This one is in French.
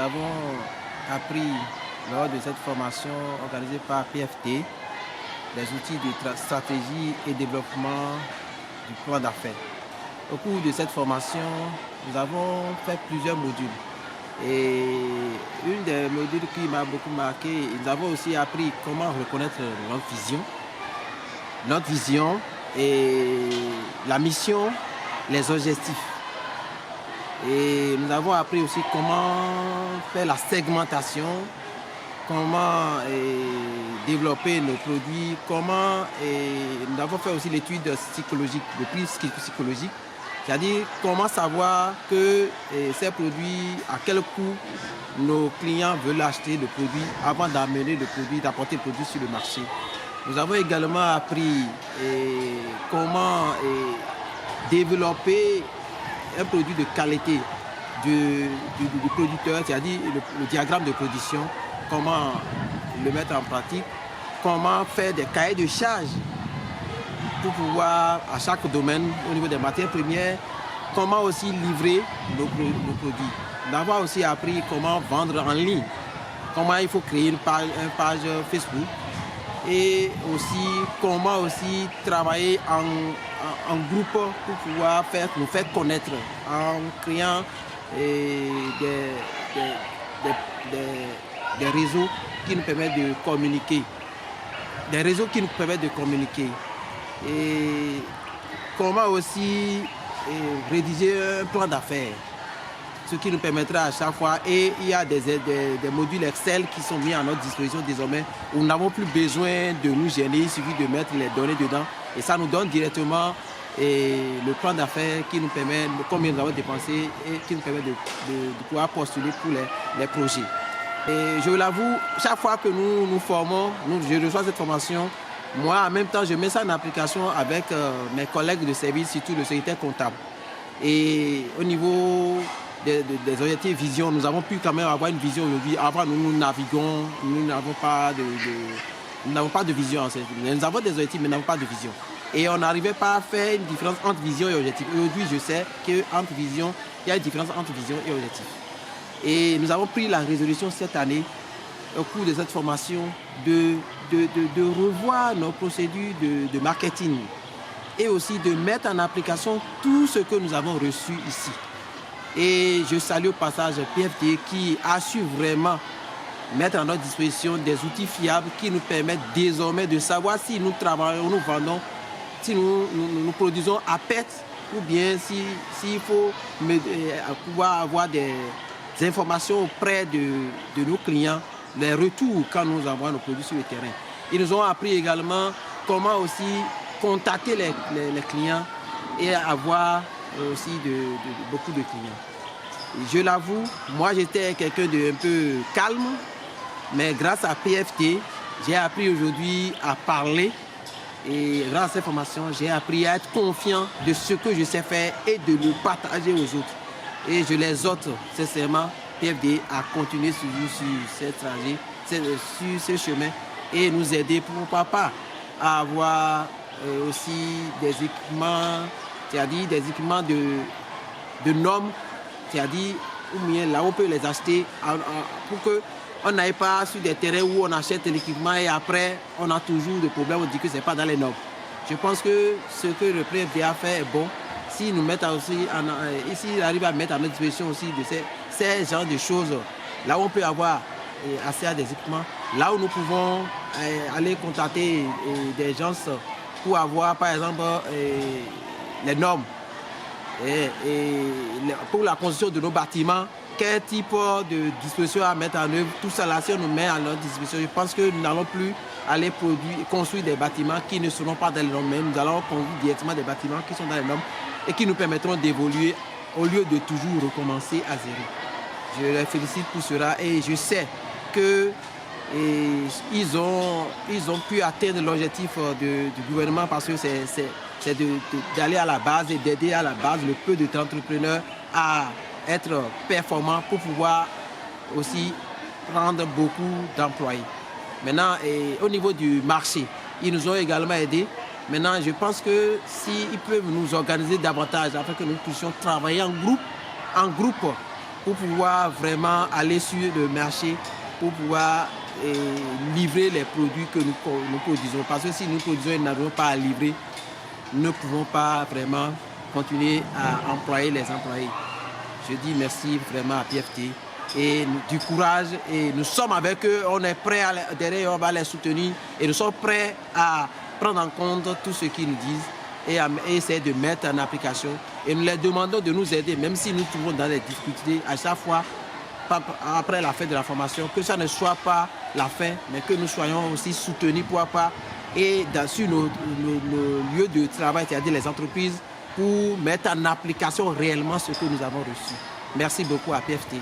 avons appris lors de cette formation organisée par PFT les outils de stratégie et développement du plan d'affaires. Au cours de cette formation, nous avons fait plusieurs modules. Et une des modules qui m'a beaucoup marqué, nous avons aussi appris comment reconnaître notre vision et la mission, les objectifs. Et nous avons appris aussi comment faire la segmentation, comment développer nos produits, nous avons fait aussi l'étude psychologique, le prix psychologique, c'est-à-dire comment savoir que ces produits, à quel coût nos clients veulent acheter le produit avant d'amener le produit, d'apporter le produit sur le marché. Nous avons également appris comment développer un produit de qualité du producteur, c'est-à-dire le diagramme de production, comment le mettre en pratique, comment faire des cahiers de charges pour pouvoir, à chaque domaine, au niveau des matières premières, comment aussi livrer nos produits. Nous avons aussi appris comment vendre en ligne, comment il faut créer une page Facebook et aussi comment aussi travailler en groupe pour pouvoir nous faire connaître en créant des réseaux qui nous permettent de communiquer. Des réseaux qui nous permettent de communiquer. Et comment aussi rédiger un plan d'affaires, ce qui nous permettra à chaque fois. Et il y a des modules Excel qui sont mis à notre disposition désormais où nous n'avons plus besoin de nous gêner, il suffit de mettre les données dedans. Et ça nous donne directement le plan d'affaires qui nous permet, combien nous avons dépensé et qui nous permet de pouvoir postuler pour les projets. Et je l'avoue, chaque fois que nous nous formons, je reçois cette formation, moi en même temps je mets ça en application avec mes collègues de service, surtout le secrétaire comptable. Et au niveau des objectifs vision, nous avons pu quand même avoir une vision aujourd'hui. Avant nous naviguons, nous n'avons pas de vision. Nous avons des objectifs mais nous n'avons pas de vision. Et on n'arrivait pas à faire une différence entre vision et objectif. Aujourd'hui, je sais qu'entre vision, il y a une différence entre vision et objectif. Et nous avons pris la résolution cette année, au cours de cette formation, de revoir nos procédures de marketing et aussi de mettre en application tout ce que nous avons reçu ici. Et je salue au passage PFT qui a su vraiment mettre à notre disposition des outils fiables qui nous permettent désormais de savoir si nous travaillons, nous vendons, si nous produisons à perte ou bien s'il faut pouvoir avoir des informations auprès de nos clients, les retours quand nous envoyons nos produits sur le terrain. Ils nous ont appris également comment aussi contacter les clients et avoir aussi beaucoup de clients. Et je l'avoue, moi j'étais quelqu'un de un peu calme, mais grâce à PFT, j'ai appris aujourd'hui à parler. Et grâce à cette formation, j'ai appris à être confiant de ce que je sais faire et de le partager aux autres. Et je les exhorte sincèrement, PFD, à continuer sur ce trajet, sur ce chemin et nous aider, pourquoi pas, à avoir aussi des équipements, c'est-à-dire des équipements de normes, c'est-à-dire ou bien là on peut les acheter pour que on n'aille pas sur des terrains où on achète l'équipement et après, on a toujours des problèmes, on dit que ce n'est pas dans les normes. Je pense que ce que le PFDA fait est bon. S'il arrive à mettre à notre disposition aussi de ces genres de choses, là où on peut avoir accès à des équipements, là où nous pouvons aller contacter des gens pour avoir, par exemple, les normes pour la construction de nos bâtiments. Quel type de disposition à mettre en œuvre, tout ça là, si on nous met à notre disposition, je pense que nous n'allons plus aller construire des bâtiments qui ne seront pas dans les normes, mais nous allons construire directement des bâtiments qui sont dans les normes et qui nous permettront d'évoluer au lieu de toujours recommencer à zéro. Je les félicite pour cela et je sais qu'ils ont pu atteindre l'objectif du gouvernement parce que c'est d'aller à la base et d'aider à la base le peu d'entrepreneurs à être performants pour pouvoir aussi prendre beaucoup d'employés. Maintenant, au niveau du marché, ils nous ont également aidés. Maintenant, je pense que s'ils peuvent nous organiser davantage afin que nous puissions travailler en groupe pour pouvoir vraiment aller sur le marché, pour pouvoir livrer les produits que nous produisons. Parce que si nous produisons et n'arrivons pas à livrer, nous ne pouvons pas vraiment continuer à employer les employés. Je dis merci vraiment à PFT et du courage, et nous sommes avec eux, on est prêts derrière, on va les soutenir et nous sommes prêts à prendre en compte tout ce qu'ils nous disent et à essayer de mettre en application, et nous les demandons de nous aider, même si nous trouvons dans des difficultés à chaque fois après la fin de la formation, que ça ne soit pas la fin, mais que nous soyons aussi soutenus pourquoi pas, et sur nos lieux de travail, c'est-à-dire les entreprises, pour mettre en application réellement ce que nous avons reçu. Merci beaucoup à PFT.